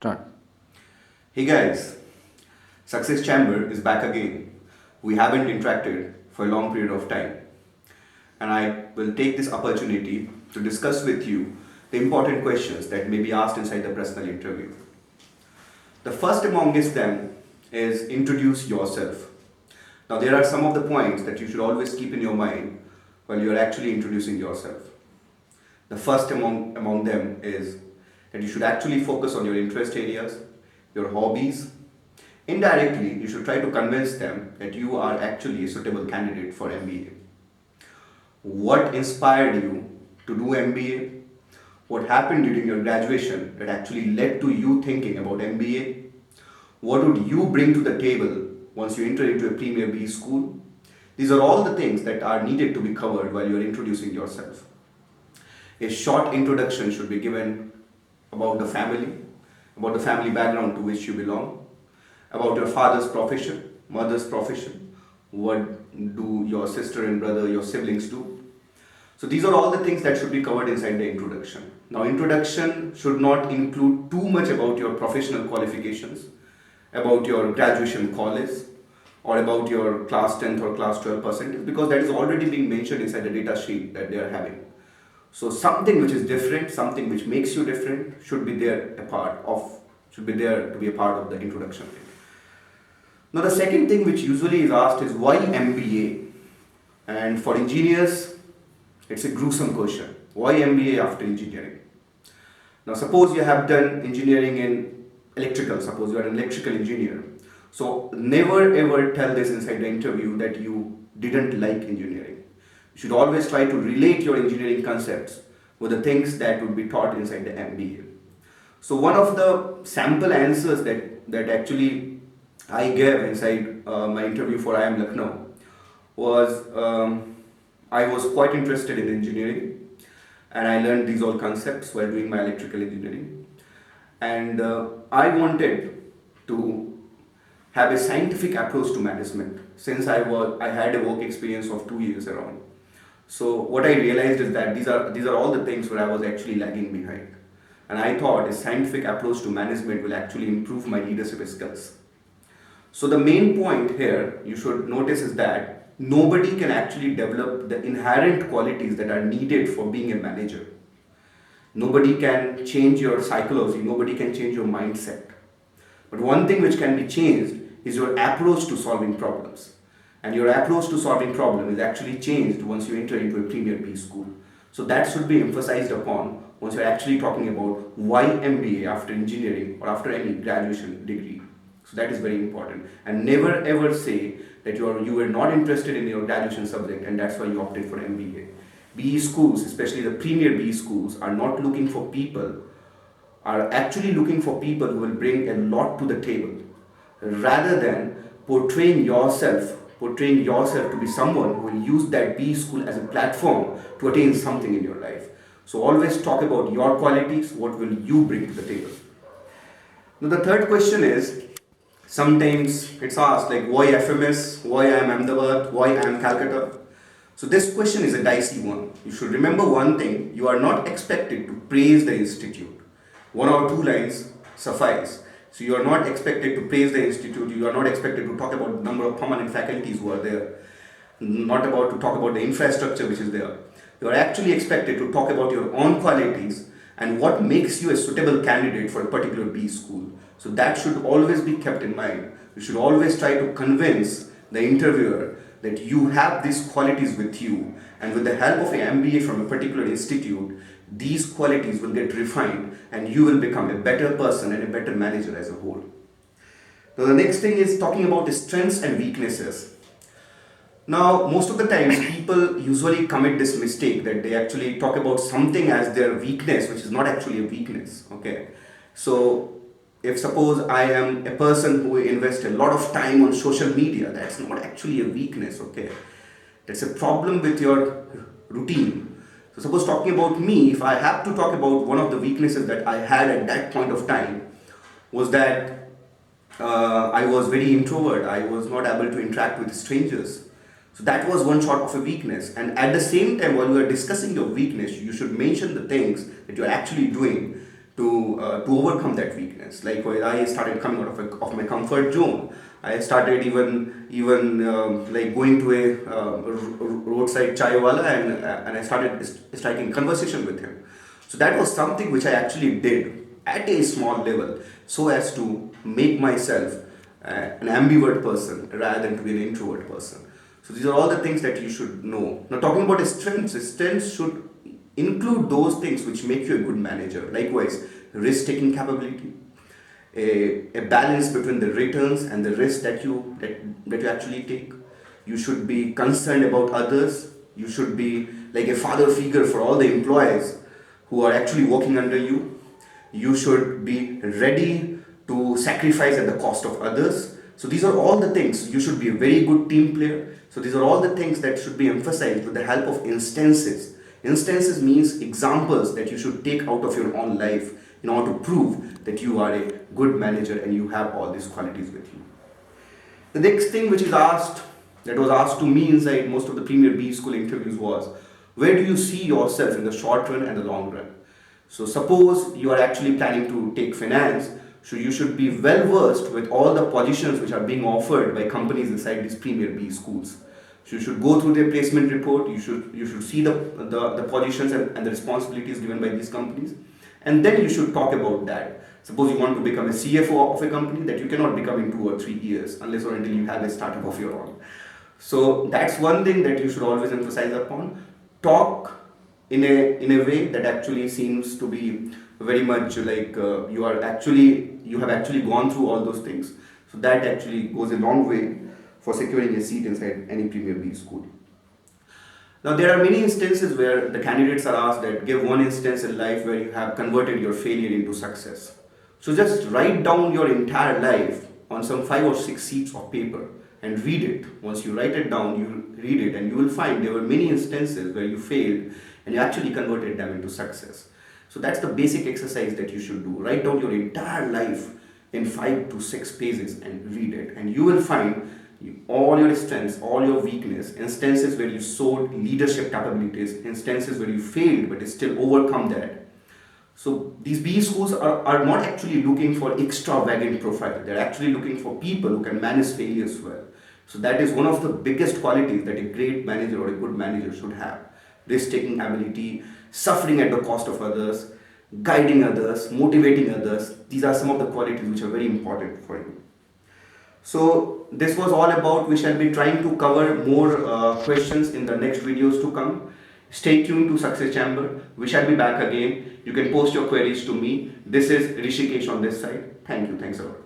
Start. Hey guys, Success Chamber is back again. We haven't interacted for a long period of time, and I will take this opportunity to discuss with you the important questions that may be asked inside the personal interview. The first amongst them is introduce yourself. Now, there are some of the points that you should always keep in your mind while you are actually introducing yourself. The first among them is that you should actually focus on your interest areas, your hobbies. Indirectly, you should try to convince them that you are actually a suitable candidate for MBA. What inspired you to do MBA? What happened during your graduation that actually led to you thinking about MBA? What would you bring to the table once you enter into a Premier B school? These are all the things that are needed to be covered while you are introducing yourself. A short introduction should be given about the family background to which you belong, about your father's profession, mother's profession, what do your sister and brother, your siblings do. So these are all the things that should be covered inside the introduction. Now, introduction should not include too much about your professional qualifications, about your graduation college, or about your class 10th or class 12 percentage, because that is already being mentioned inside the data sheet that they are having. So something which is different, something which makes you different should be there to be a part of the introduction. Now the second thing which usually is asked is why MBA? And for engineers, it's a gruesome question. Why MBA after engineering? Now suppose you have done engineering in electrical, suppose you are an electrical engineer. So never ever tell this inside the interview that you didn't like engineering. You should always try to relate your engineering concepts with the things that would be taught inside the MBA. So one of the sample answers that actually I gave inside my interview for IIM Lucknow was I was quite interested in engineering, and I learned these all concepts while doing my electrical engineering, and I wanted to have a scientific approach to management since I had a work experience of 2 years around. So what I realized is that these are all the things where I was actually lagging behind. And I thought a scientific approach to management will actually improve my leadership skills. So the main point here you should notice is that nobody can actually develop the inherent qualities that are needed for being a manager. Nobody can change your psychology, nobody can change your mindset. But one thing which can be changed is your approach to solving problems. And your approach to solving problem is actually changed once you enter into a Premier B school. So that should be emphasized upon once you're actually talking about why MBA after engineering or after any graduation degree. So that is very important. And never ever say that you were not interested in your graduation subject and that's why you opted for MBA. BE schools, especially the Premier B schools, are not looking for people, are actually looking for people who will bring a lot to the table rather than portraying yourself to be someone who will use that B school as a platform to attain something in your life. So always talk about your qualities, what will you bring to the table. Now the third question is, sometimes it's asked like why FMS, why I am Ahmedabad, why I am Calcutta. So this question is a dicey one. You should remember one thing, you are not expected to praise the institute. One or two lines suffice. So you are not expected to praise the institute, you are not expected to talk about the number of permanent faculties who are there, not about to talk about the infrastructure which is there. You are actually expected to talk about your own qualities and what makes you a suitable candidate for a particular B school. So that should always be kept in mind. You should always try to convince the interviewer that you have these qualities with you, and with the help of an MBA from a particular institute, these qualities will get refined and you will become a better person and a better manager as a whole. Now the next thing is talking about the strengths and weaknesses. Now most of the times people usually commit this mistake that they actually talk about something as their weakness, which is not actually a weakness. Okay, so if suppose I am a person who invests a lot of time on social media, that's not actually a weakness. Okay, that's a problem with your routine. So suppose talking about me, if I have to talk about one of the weaknesses that I had at that point of time was that I was very introvert. I was not able to interact with strangers. So that was one sort of a weakness. And at the same time, while you are discussing your weakness, you should mention the things that you are actually doing to overcome that weakness. Like when I started coming out of my comfort zone, I started even like going to a roadside chai wala, and I started striking conversation with him. So that was something which I actually did at a small level, so as to make myself an ambivert person rather than to be an introvert person. So these are all the things that you should know. Now talking about strengths should include those things which make you a good manager. Likewise, risk-taking capability, a balance between the returns and the risk that you actually take. You should be concerned about others. You should be like a father figure for all the employees who are actually working under you. You should be ready to sacrifice at the cost of others. So these are all the things. You should be a very good team player. So these are all the things that should be emphasized with the help of instances. Instances means examples that you should take out of your own life in order to prove that you are a good manager and you have all these qualities with you. The next thing which is asked, that was asked to me inside most of the Premier B School interviews was, where do you see yourself in the short run and the long run? So suppose you are actually planning to take finance, so you should be well versed with all the positions which are being offered by companies inside these Premier B schools. So you should go through their placement report, you should see the positions and the responsibilities given by these companies, and then you should talk about that. Suppose you want to become a CFO of a company, that you cannot become in 2 or 3 years unless or until you have a startup of your own. So that's one thing that you should always emphasize upon. Talk in a way that actually seems to be very much like you have actually gone through all those things. So that actually goes a long way for securing a seat inside any Premier B school. Now there are many instances where the candidates are asked that give one instance in life where you have converted your failure into success. So just write down your entire life on some 5 or 6 sheets of paper and read it. Once you write it down, you read it and you will find there were many instances where you failed and you actually converted them into success. So that's the basic exercise that you should do. Write down your entire life in 5 to 6 pages and read it, and you will find all your strengths, all your weakness, instances where you showed leadership capabilities, instances where you failed but still overcome that. So these B schools are not actually looking for extravagant profile. They're actually looking for people who can manage failures well. So that is one of the biggest qualities that a great manager or a good manager should have. Risk-taking ability, suffering at the cost of others, guiding others, motivating others. These are some of the qualities which are very important for you. So this was all about, we shall be trying to cover more questions in the next videos to come. Stay tuned to Success Chamber. We shall be back again. You can post your queries to me. This is Rishikesh on this side. Thank you. Thanks a lot.